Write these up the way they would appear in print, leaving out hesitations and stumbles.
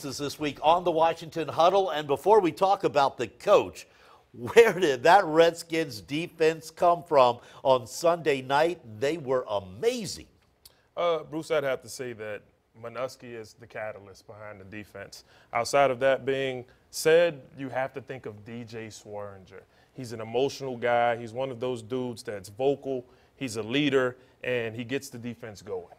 performances this week on the Washington Huddle. And before we talk about the coach, where did that Redskins defense come from on Sunday night? They were amazing. Bruce, I'd have to say that Manusky is the catalyst behind the defense. Outside of that being said, you have to think of DJ Swearinger. He's an emotional guy. He's one of those dudes that's vocal. He's a leader, and he gets the defense going.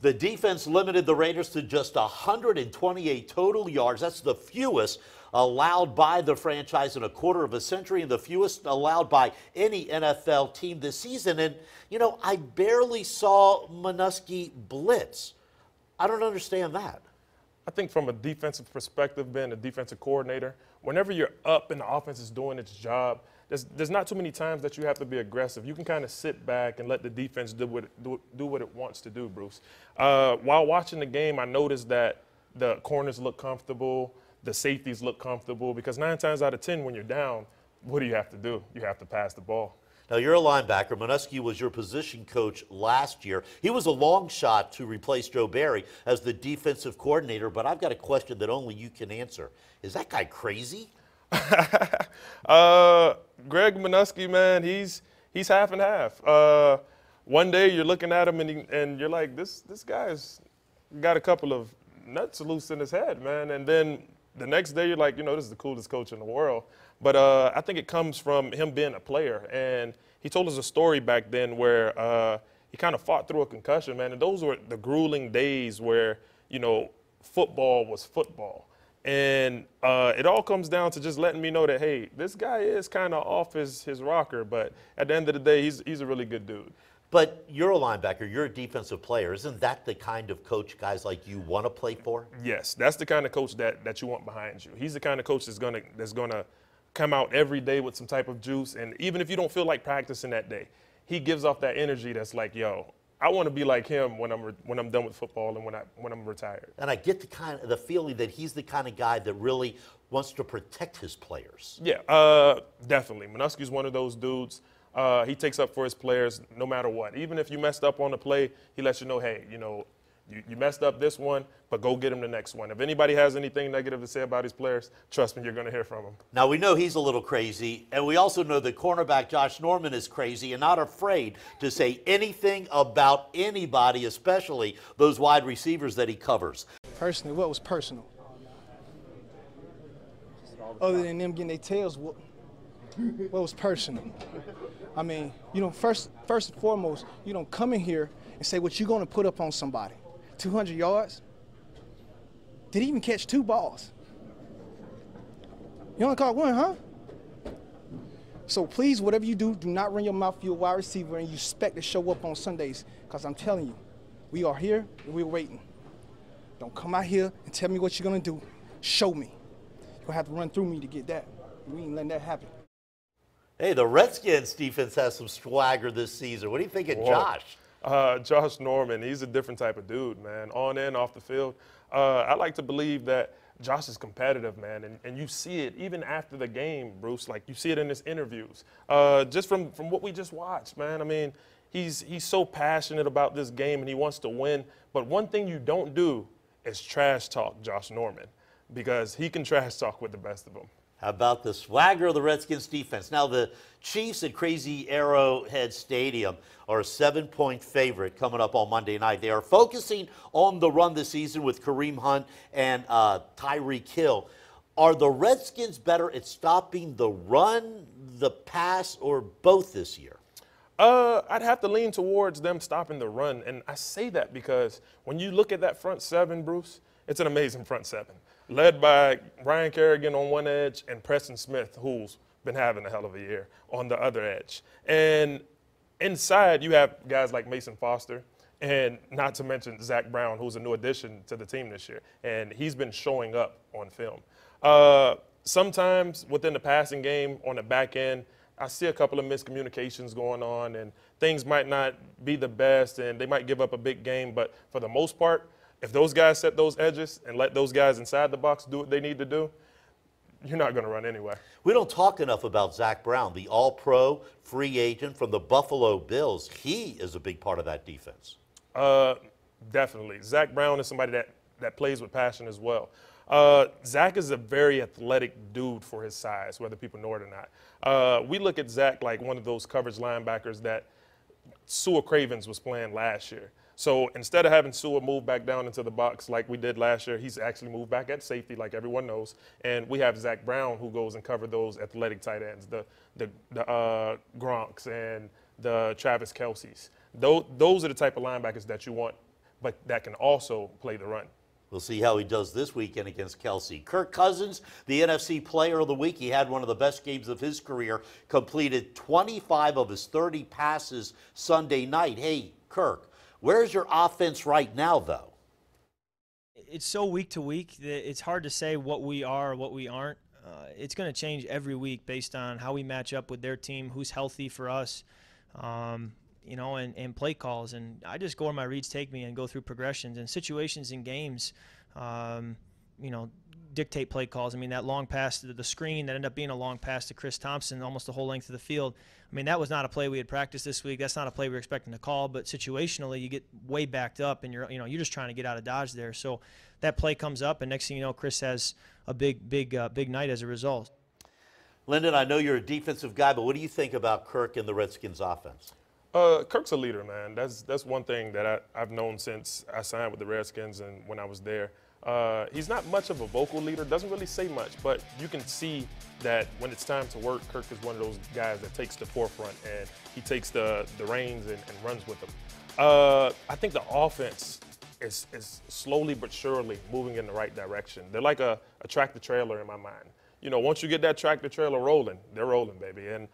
The defense limited the Raiders to just 128 total yards. That's the fewest allowed by the franchise in a quarter of a century and the fewest allowed by any NFL team this season. And, you know, I barely saw Manusky blitz. I don't understand that. I think from a defensive perspective, being a defensive coordinator, whenever you're up and the offense is doing its job, there's not too many times that you have to be aggressive. You can kind of sit back and let the defense do what it wants to do, Bruce. While watching the game, I noticed that the corners look comfortable, the safeties look comfortable, because 9 times out of 10 when you're down, what do? You have to pass the ball. Now, you're a linebacker. Manusky was your position coach last year. He was a long shot to replace Joe Barry as the defensive coordinator, but I've got a question that only you can answer. Is that guy crazy? Greg Manusky, man, he's half and half. One day you're looking at him and you're like, this guy's got a couple of nuts loose in his head, man. And then the next day you're like, you know, this is the coolest coach in the world. But I think it comes from him being a player. And he told us a story back then where he kind of fought through a concussion, man. And those were the grueling days where, you know, football was football. And it all comes down to just letting me know that, hey, this guy is kind of off his rocker, but at the end of the day, he's a really good dude. But you're a linebacker. You're a defensive player. Isn't that the kind of coach guys like you want to play for? Yes, that's the kind of coach that you want behind you. He's the kind of coach that's gonna come out every day with some type of juice, and even if you don't feel like practicing that day, he gives off that energy that's like, yo, I want to be like him when I'm done with football and when I'm retired. And I get the feeling that he's the kind of guy that really wants to protect his players. Yeah, definitely. Manusky's one of those dudes. He takes up for his players no matter what. Even if you messed up on the play, he lets you know, hey, you know, you messed up this one, but go get him the next one. If anybody has anything negative to say about his players, trust me, you're going to hear from him. Now, we know he's a little crazy, and we also know that cornerback Josh Norman is crazy and not afraid to say anything about anybody, especially those wide receivers that he covers. Personally, what was personal? Other than them getting their tails whooped, what was personal? I mean, you know, first and foremost, you don't come in here and say what you're going to put up on somebody. 200 yards? Did he even catch 2 balls? You only caught 1, huh? So please, whatever you do, do not run your mouth for your wide receiver and you expect to show up on Sundays, because I'm telling you, we are here and we're waiting. Don't come out here and tell me what you're going to do. Show me. You're going to have to run through me to get that. We ain't letting that happen. Hey, the Redskins defense has some swagger this season. What do you think of Josh? Josh Norman, he's a different type of dude, man, on and off the field. I like to believe that Josh is competitive, man, and you see it even after the game, Bruce. Like, you see it in his interviews. Just from what we just watched, man. I mean, he's so passionate about this game, and he wants to win. But one thing you don't do is trash talk Josh Norman, because he can trash talk with the best of them. How about the swagger of the Redskins defense? Now, the Chiefs at Crazy Arrowhead Stadium are a 7-point favorite coming up on Monday night. They are focusing on the run this season with Kareem Hunt and Tyreek Hill. Are the Redskins better at stopping the run, the pass, or both this year? I'd have to lean towards them stopping the run. And I say that because when you look at that front 7, Bruce, it's an amazing front 7. Led by Ryan Kerrigan on one edge and Preston Smith, who's been having a hell of a year, on the other edge. And inside, you have guys like Mason Foster, and not to mention Zach Brown, who's a new addition to the team this year. And he's been showing up on film. Sometimes within the passing game on the back end, I see a couple of miscommunications going on, and things might not be the best, and they might give up a big game. But for the most part, if those guys set those edges and let those guys inside the box do what they need to do, you're not going to run anywhere. We don't talk enough about Zach Brown, the all-pro free agent from the Buffalo Bills. He is a big part of that defense. Definitely. Zach Brown is somebody that plays with passion as well. Zach is a very athletic dude for his size, whether people know it or not. We look at Zach like one of those coverage linebackers that Sua Cravens was playing last year. So instead of having Sua move back down into the box like we did last year, he's actually moved back at safety like everyone knows. And we have Zach Brown who goes and covers those athletic tight ends, the Gronks and the Travis Kelce's. Those are the type of linebackers that you want, but that can also play the run. We'll see how he does this weekend against Kelsey. Kirk Cousins, the NFC Player of the Week. He had one of the best games of his career, completed 25 of his 30 passes Sunday night. Hey, Kirk, where's your offense right now, though? It's so week to week that it's hard to say what we are or what we aren't. It's going to change every week based on how we match up with their team, who's healthy for us, you know, and play calls. And I just go where my reads take me and go through progressions and situations in games, you know, dictate play calls. I mean, that long pass to the screen that ended up being a long pass to Chris Thompson almost the whole length of the field. I mean, that was not a play we had practiced this week. That's not a play we were expecting to call, but situationally you get way backed up and you're just trying to get out of dodge there. So that play comes up, and next thing you know, Chris has a big night as a result. Lynden, I know you're a defensive guy, but what do you think about Kirk and the Redskins offense? Kirk's a leader, man. That's one thing that I've known since I signed with the Redskins and when I was there. He's not much of a vocal leader, doesn't really say much, but you can see that when it's time to work, Kirk is one of those guys that takes the forefront and he takes the reins and runs with them. I think the offense is slowly but surely moving in the right direction. They're like a tractor trailer in my mind. You know, once you get that tractor trailer rolling, they're rolling, baby. And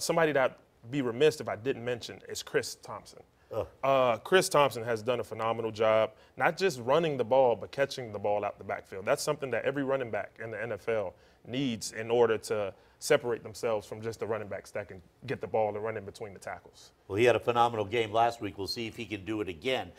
somebody that I'd be remiss if I didn't mention is Chris Thompson. Chris Thompson has done a phenomenal job, not just running the ball, but catching the ball out the backfield. That's something that every running back in the NFL needs in order to separate themselves from just the running backs that can get the ball and run in between the tackles. Well, he had a phenomenal game last week. We'll see if he can do it again.